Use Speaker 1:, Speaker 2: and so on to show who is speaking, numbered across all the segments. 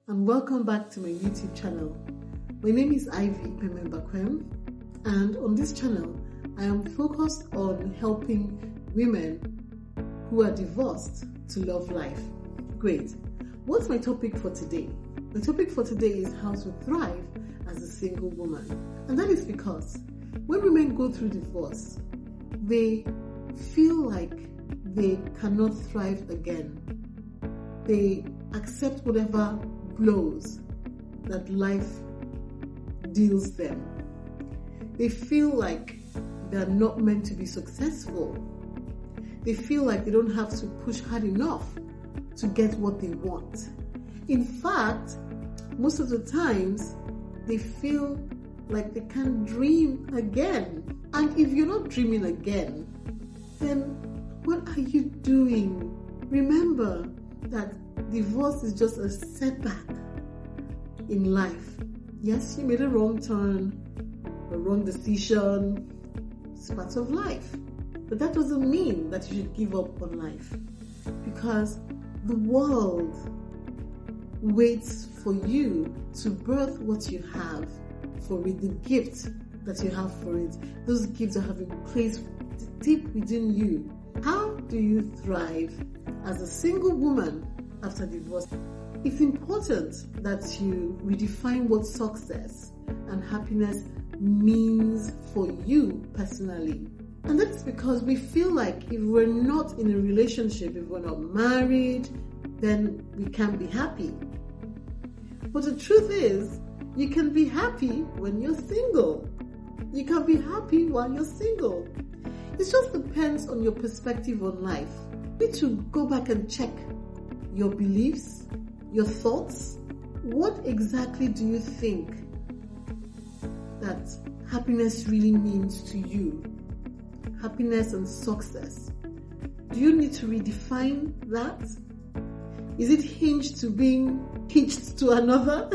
Speaker 1: and welcome back to my YouTube channel. My name is Ikpeme-Mbakwem, and on this channel I am focused on helping women who are divorced to love life. Great. What's my topic for today? My topic for today is how to thrive as a single woman. And that is because when women go through divorce, they feel like they cannot thrive again. They accept whatever blows that life deals them. They feel like they're not meant to be successful. They feel like they don't have to push hard enough to get what they want. In fact, most of the times, they feel like they can't dream again. And if you're not dreaming again, then what are you doing? Remember that divorce is just a setback in life. Yes, you made a wrong turn, a wrong decision. It's part of life. But that doesn't mean that you should give up on life, because the world waits for you to birth what you have for it, the gift that you have for it. Those gifts are having place deep within you. How do you thrive as a single woman after divorce? It's important that you redefine what success and happiness means for you personally. And that's because we feel like if we're not in a relationship, if we're not married, then we can't be happy. But the truth is, you can be happy when you're single. You can be happy while you're single. It just depends on your perspective on life. You need to go back and check your beliefs, your thoughts. What exactly do you think that happiness really means to you? Happiness and success. Do you need to redefine that? Is it hinged to being hitched to another?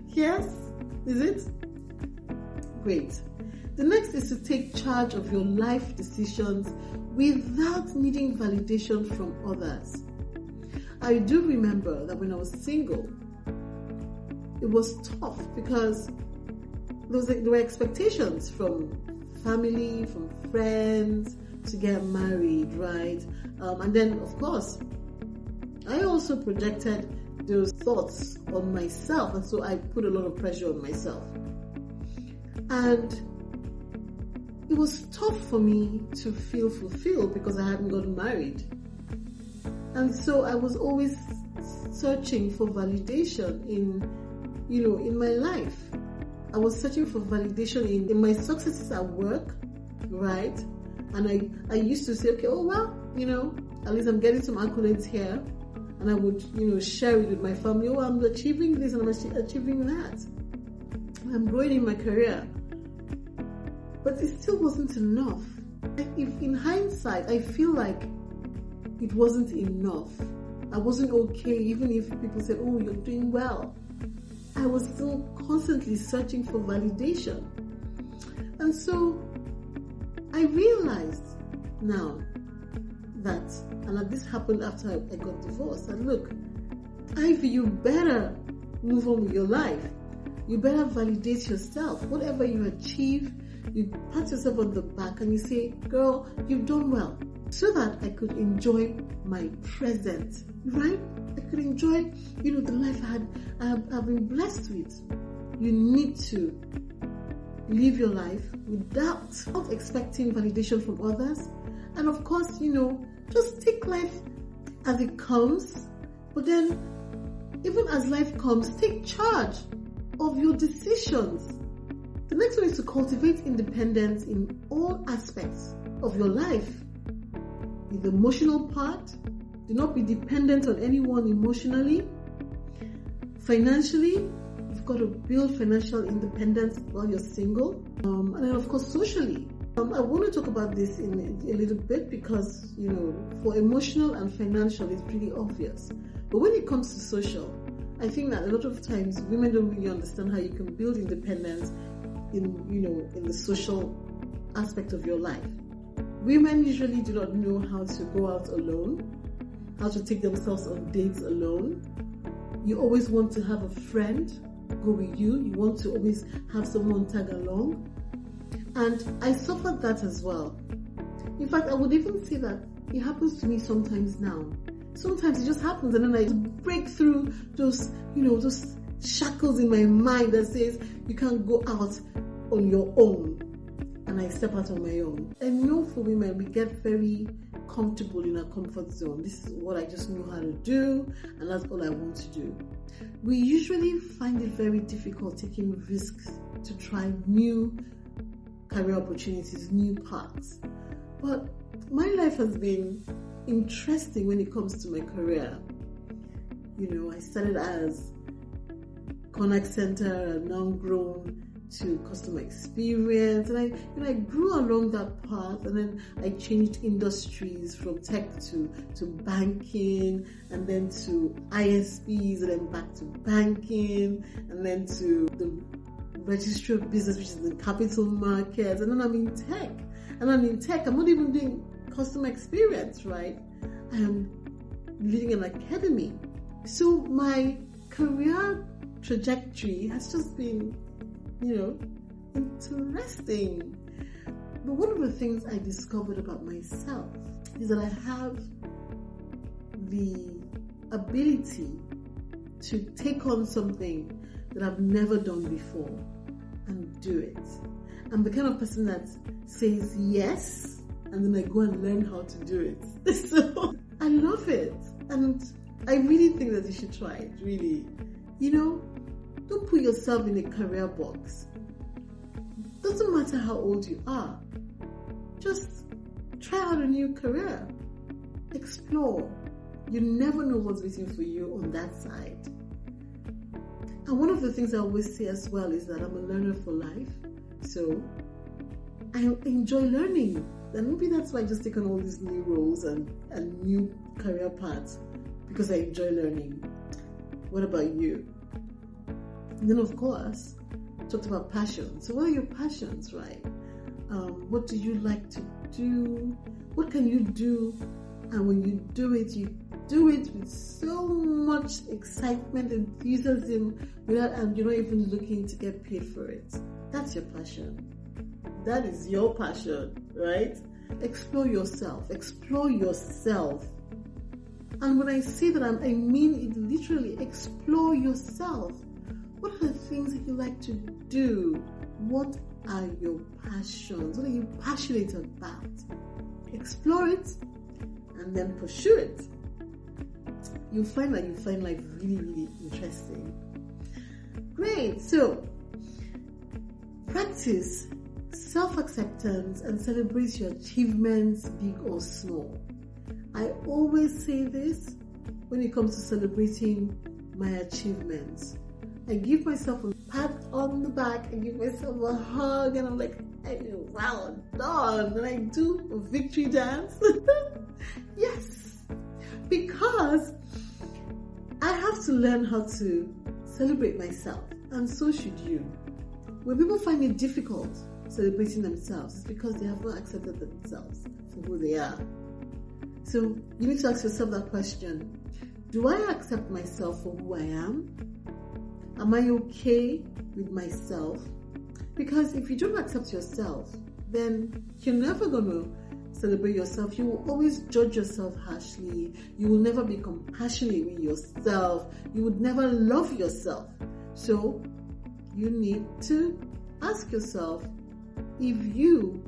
Speaker 1: Yes? Is it? Great. The next is to take charge of your life decisions without needing validation from others. I do remember that when I was single, it was tough because there were expectations from family, from friends to get married, right? And then, of course, I also projected those thoughts on myself, and so I put a lot of pressure on myself. And it was tough for me to feel fulfilled because I hadn't gotten married. And so I was always searching for validation in my life. I was searching for validation in my successes at work, right? And I used to say, okay, oh well, at least I'm getting some accolades here. And I would, share it with my family. Oh, I'm achieving this and I'm achieving that. I'm growing in my career. But it still wasn't enough. If in hindsight, I feel like it wasn't enough. I wasn't okay, even if people said, oh, you're doing well. I was still constantly searching for validation. And so I realized now that, and this happened after I got divorced, that look, Ivy, you better move on with your life. You better validate yourself. Whatever you achieve, you pat yourself on the back and you say, girl, you've done well. So that I could enjoy my present, right? I could enjoy, the life I've been blessed with. You need to live your life without expecting validation from others. And of course, just take life as it comes. But then, even as life comes, take charge of your decisions. The next one is to cultivate independence in all aspects of your life. In the emotional part, do not be dependent on anyone emotionally. Financially, you've got to build financial independence while you're single. And then of course socially. I want to talk about this in a little bit because, for emotional and financial, it's pretty obvious. But when it comes to social, I think that a lot of times women don't really understand how you can build independence in the social aspect of your life. Women usually do not know how to go out alone, how to take themselves on dates alone, You always want to have a friend go with you. You want to always have someone tag along. And I suffered that as well. In fact, I would even say that it happens to me sometimes now. Sometimes it just happens, and then I break through those shackles in my mind that says you can't go out on your own, and I step out on my own. I know for women, we get very comfortable in our comfort zone. This is what I just know how to do, and that's all I want to do. We usually find it very difficult taking risks to try new career opportunities, new paths. But my life has been interesting when it comes to my career. I started as contact center and now grown to customer experience, and I grew along that path, and then I changed industries from tech to banking, and then to ISPs, and then back to banking, and then to the registry of business, which is the capital markets, and then I'm in tech. And I'm in tech, I'm not even doing customer experience, right? I am leading an academy. So my career trajectory has just been, interesting. But one of the things I discovered about myself is that I have the ability to take on something that I've never done before and do it. I'm the kind of person that says yes, and then I go and learn how to do it. So I love it. And I really think that you should try it, really. Don't put yourself in a career box. Doesn't matter how old you are. Just try out a new career. Explore. You never know what's waiting for you on that side. And one of the things I always say as well is that I'm a learner for life. So I enjoy learning. And maybe that's why I just take on all these new roles and new career paths, because I enjoy learning. What about you? And then, of course, talked about passion. So what are your passions, right? What do you like to do? What can you do? And when you do it with so much excitement, enthusiasm, and you're not even looking to get paid for it. That's your passion. That is your passion, right? Explore yourself. Explore yourself. And when I say that, I mean it literally. Explore yourself. What are the things that you like to do? What are your passions? What are you passionate about? Explore it and then pursue it. You'll find that you find life really, really interesting. Great. So, practice self-acceptance and celebrate your achievements, big or small. I always say this when it comes to celebrating my achievements. I give myself a pat on the back, I give myself a hug, and I'm like, well done. And I do a victory dance. Yes, because I have to learn how to celebrate myself, and so should you. When people find it difficult celebrating themselves, it's because they have not accepted themselves for who they are. So you need to ask yourself that question. Do I accept myself for who I am? Am I okay with myself? Because if you don't accept yourself, then you're never going to celebrate yourself. You will always judge yourself harshly. You will never be compassionate with yourself. You would never love yourself. So you need to ask yourself if you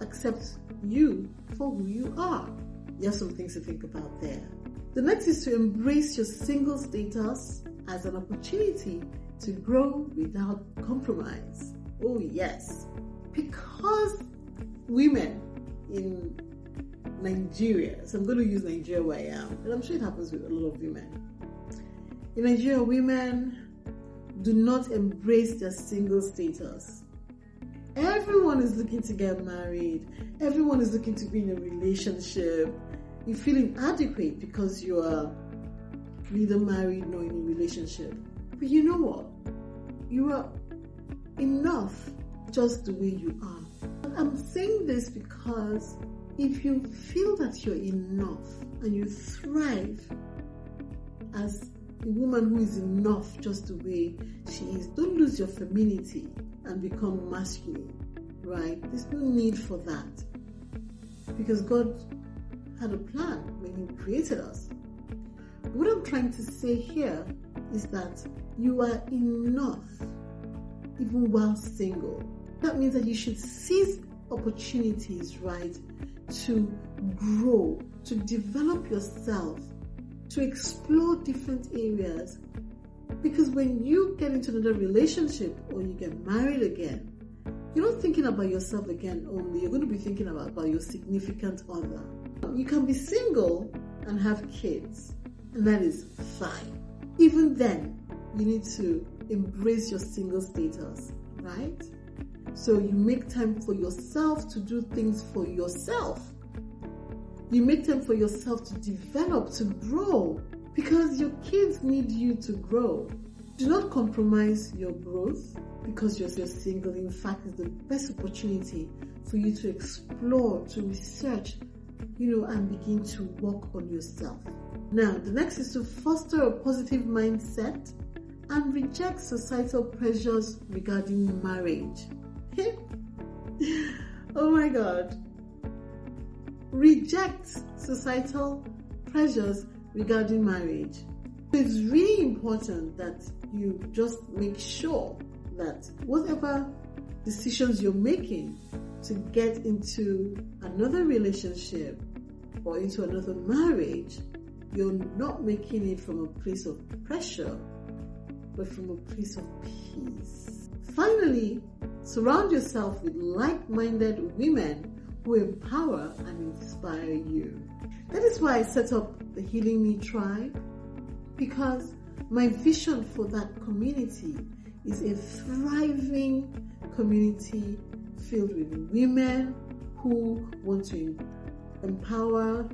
Speaker 1: accept you for who you are. There are some things to think about there. The next is to embrace your single status as an opportunity to grow without compromise. Oh yes, because women in Nigeria, so I'm going to use Nigeria where I am, and I'm sure it happens with a lot of women. In Nigeria, women do not embrace their single status. Everyone is looking to get married. Everyone is looking to be in a relationship. You feel inadequate because you are neither married nor in a relationship. But you know what? You are enough just the way you are. I'm saying this because if you feel that you're enough and you thrive as a woman who is enough just the way she is. Don't lose your femininity and become masculine, right? There's no need for that, because God had a plan when He created us. What I'm trying to say here is that you are enough even while single. That means that you should seize opportunities, right, to grow, to develop yourself, to explore different areas. Because when you get into another relationship or you get married again, you're not thinking about yourself again only. You're going to be thinking about your significant other. You can be single and have kids, and that is fine. Even then, you need to embrace your single status, right? So you make time for yourself to do things for yourself. You make time for yourself to develop, to grow, because your kids need you to grow. Do not compromise your growth because you're single. In fact, it's the best opportunity for you to explore, to research, and begin to work on yourself. Now, the next is to foster a positive mindset and reject societal pressures regarding marriage. Oh my God. Reject societal pressures regarding marriage. It's really important that you just make sure that whatever decisions you're making to get into another relationship or into another marriage, you're not making it from a place of pressure, but from a place of peace. Finally, surround yourself with like-minded women who empower and inspire you. That is why I set up the Healing Me Tribe, because my vision for that community is a thriving community filled with women who want to empower,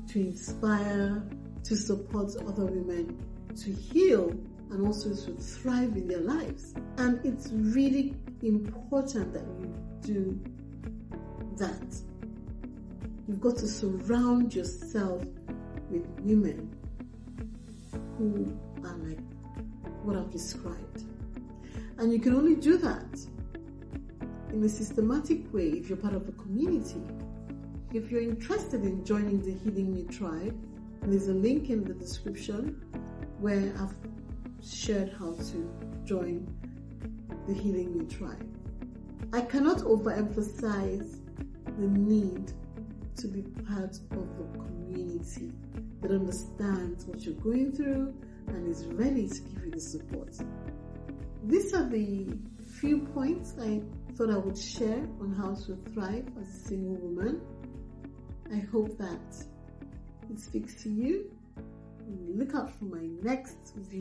Speaker 1: to inspire, to support other women to heal and also to thrive in their lives. And it's really important that you do that. You've got to surround yourself with women who are like what I've described. And you can only do that in a systematic way if you're part of a community. If you're interested in joining the Healing Me Tribe, there's a link in the description where I've shared how to join the Healing Me Tribe. I cannot overemphasize the need to be part of a community that understands what you're going through and is ready to give you the support. These are the few points I thought I would share on how to thrive as a single woman. I hope that it speaks to you. Look out for my next video.